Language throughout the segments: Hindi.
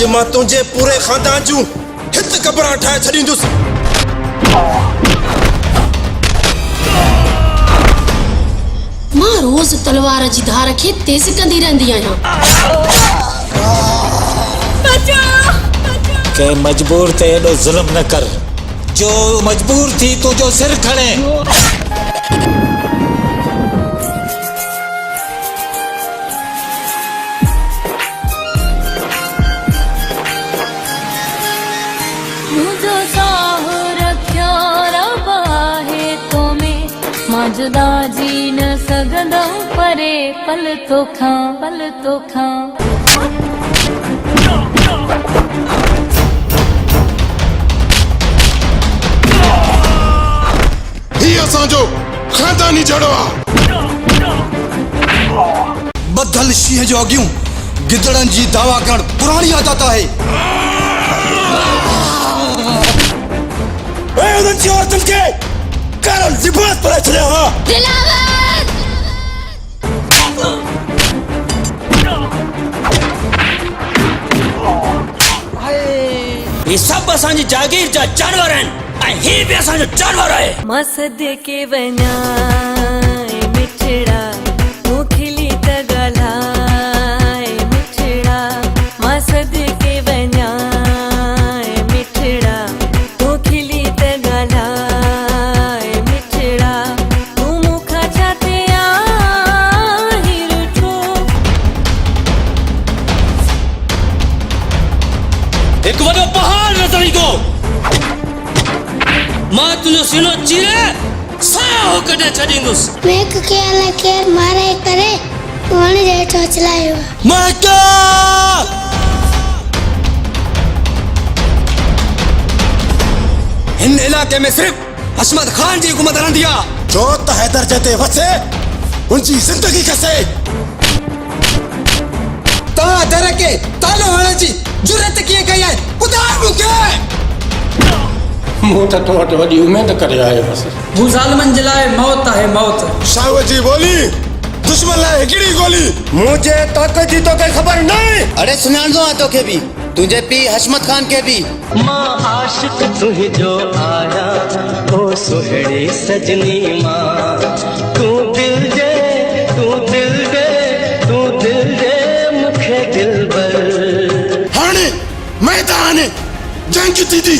आज मां तुझे पूरे खानदान जूं हित कबरां ठाहे छॾींदुसि। मां रोज तलवार जी धार खे तेज कंदी रहंदी आहियां। के मजबूर ते एॾो ज़ुल्म न कर जो मजबूर थी तुझो सिर खणे। मुझो साहो रखियो रब आहे तो में मां जुदा जी न सघंदमि परे पल तो खां। ही असांजो खानदानी जड़ो आहे। बदल शींह जो अॻियूं गिदड़नि जी दावा करण पुराणी आदत आहे। उन्हनि जी औरतुनि खे कारो लिबास पाराए छॾियो हा। ये सब असांजी जागीर जा जानवर आहिनि ऐं ही बि असांजो जानवर आहे। मां सदके वञा मिठड़ा तूं खिली त ॻाल्हाए मिठड़ा। मां सदके वञा मिठड़ा तूं खिली त ॻाल्हाए मिठड़ा। तूं मूंखां छा ते आहीं रुठो। हिकु वॾो पहाड़ नज़र ईंदो। मां तुंहिंजो सीनो चीरे साहो कढे छॾींदुसि। मेक के अलाए केर मारे करे वण जेठो चलायो। महका हिन इलाके में सिर्फ हशमत खान जी हुकूमत रहंदी आहे। जो त हैदर जते वसे उनजी जिंदगी कसे। तव्हां दर के तालो हणण जी जुरत कीअं कई आहे ॿुधाए मूंखे। मूं त तो वटि वॾी उमेद करे आयो हुअसि। हू ज़ालिमनि जे लाइ मौत आहे मौत। शाह जी बोली दुश्मन लाइ हिकिड़ी गोली। मुझे ताक़त जी तो कोई खबर नहीं। अरे सुञाणंदो आहे तोखे बि तुंहिंजे पीउ हशमत खान खे बि। मां आशिक तुंहिंजो आया ओ सुहिणी सजनी मां। तूं दिल दे मूंखे दिलबर। हाणे मैदान जंग थींदी।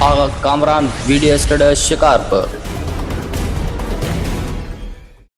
आगा कामरान वीडियो स्टूडियो शिकारपुर।